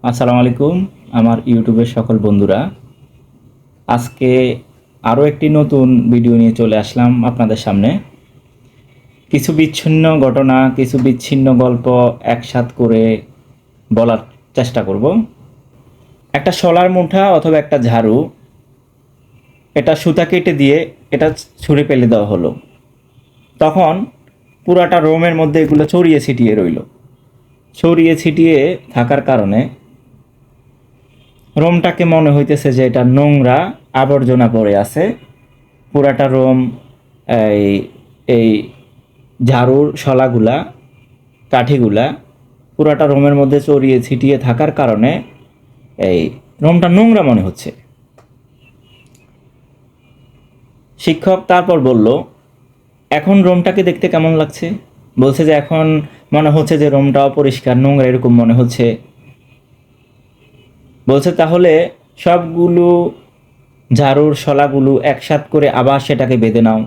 আসসালামু আলাইকুম আমার ইউটিউবের সকল বন্ধুরা। আজকে আরও একটি নতুন ভিডিও নিয়ে চলে আসলাম আপনাদের সামনে। কিছু বিচ্ছিন্ন ঘটনা, কিছু বিচ্ছিন্ন গল্প একসাথ করে বলার চেষ্টা করব। একটা শলার মুঠা অথবা একটা ঝাড়ু, এটা সুতা কেটে দিয়ে এটা ছুঁড়ে ফেলে দেওয়া হলো। তখন পুরাটা রোমের মধ্যে এগুলো ছড়িয়ে ছিটিয়ে রইল। ছড়িয়ে ছিটিয়ে থাকার কারণে রোমটাকে মনে হইতেছে যে এটা নোংরা, আবর্জনা পড়ে আছে। পুরাটা রোম এই এই ঝাড়ুর শলাগুলা, কাঠিগুলা পুরাটা রোমের মধ্যে চড়িয়ে ছিটিয়ে থাকার কারণে এই রোমটা নোংরা মনে হচ্ছে। শিক্ষক তারপর বলল, এখন রোমটাকে দেখতে কেমন লাগছে? বলছে যে এখন মনে হচ্ছে যে রোমটা অপরিষ্কার, নোংরা এরকম মনে হচ্ছে। বলছে তাহলে সবগুলো ঝাড়ুর শলাগুলো একসাথ করে আবার সেটাকে বেঁধে নাও।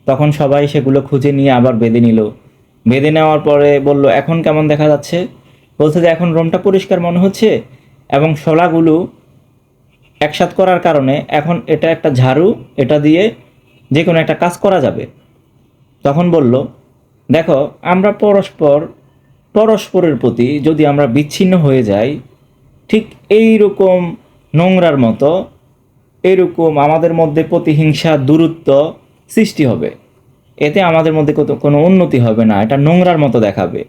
তখন সবাই সেগুলো খুঁজে নিয়ে আবার বেঁধে নিল। বেঁধে নেওয়ার পরে বলল, এখন কেমন দেখা যাচ্ছে? বলছে যে এখন রুমটা পরিষ্কার মনে হচ্ছে এবং শলাগুলো একসাথ করার কারণে এখন এটা একটা ঝাড়ু, এটা দিয়ে যে কোনো একটা কাজ করা যাবে। তখন বলল, দেখো, আমরা পরস্পরের প্রতি যদি আমরা বিচ্ছিন্ন হয়ে যাই, ঠিক এই রকম নোংরার মতো এরকম আমাদের মধ্যে প্রতিহিংসা, দূরত্ব সৃষ্টি হবে। এতে আমাদের মধ্যে কোনো উন্নতি হবে না, এটা নোংরার মতো দেখাবে।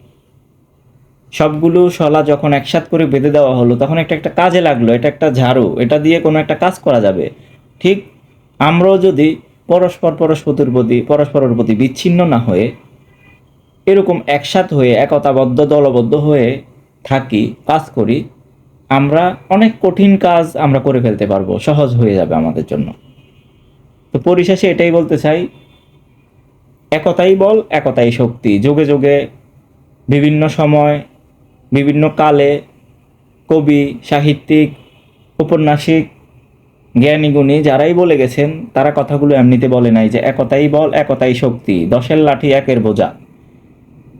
সবগুলো শলা যখন একসাথ করে বেঁধে দেওয়া হলো তখন একটা একটা কাজে লাগলো, এটা একটা ঝাড়ু, এটা দিয়ে কোনো একটা কাজ করা যাবে। ঠিক আমরাও যদি পরস্পরের প্রতি বিচ্ছিন্ন না হয়ে এরকম একসাথ হয়ে একতাবদ্ধ দলবদ্ধ হয়ে থাকি, কাজ করি, আমরা অনেক কঠিন কাজ আমরা করে ফেলতে পারবো, সহজ হয়ে যাবে আমাদের জন্য। তো পরিশেষে এটাই বলতে চাই, একতাই বল, একতাই শক্তি। যুগে যুগে বিভিন্ন সময়, বিভিন্ন কালে কবি, সাহিত্যিক, ঔপন্যাসিক, জ্ঞানীগুণী যারাই বলে গেছেন, তারা কথাগুলো এমনিতে বলে নাই যে একতাই বল, একতাই শক্তি, 10-এর লাঠি 1-এর বোঝা।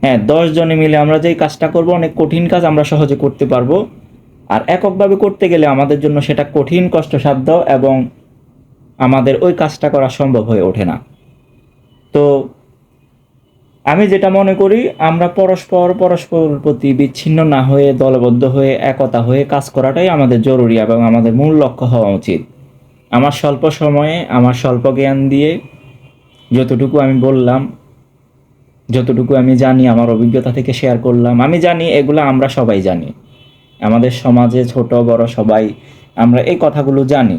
হ্যাঁ, 10 জনে মিলে আমরা যেই কাজটা করব, অনেক কঠিন কাজ আমরা সহজে করতে পারবো। আর এককভাবে করতে গেলে আমাদের জন্য সেটা কঠিন, কষ্টসাধ্য এবং আমাদের ওই কাজটা করা সম্ভব হয়ে ওঠে না। তো আমি যেটা মনে করি, আমরা পরস্পরের প্রতি বিচ্ছিন্ন না হয়ে দলবদ্ধ হয়ে একতা হয়ে কাজ করাটাই আমাদের জরুরি এবং আমাদের মূল লক্ষ্য হওয়া উচিত। আমার স্বল্প সময়ে আমার স্বল্প জ্ঞান দিয়ে যতটুকু আমি বললাম, যতটুকু আমি জানি আমার অভিজ্ঞতা থেকে শেয়ার করলাম। আমি জানি এগুলো আমরা সবাই জানি, আমাদের সমাজে ছোট বড় সবাই আমরা এই কথাগুলো জানি।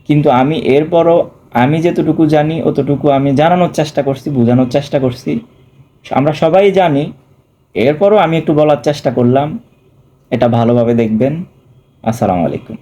কিন্তু আমি এরপরও আমি যতটুকু জানি অতটুকু আমি জানানোর চেষ্টা করছি, বোঝানোর চেষ্টা করছি। আমরা সবাই জানি, এরপরও আমি একটু বলার চেষ্টা করলাম। এটা ভালোভাবে দেখবেন। আসসালামু আলাইকুম।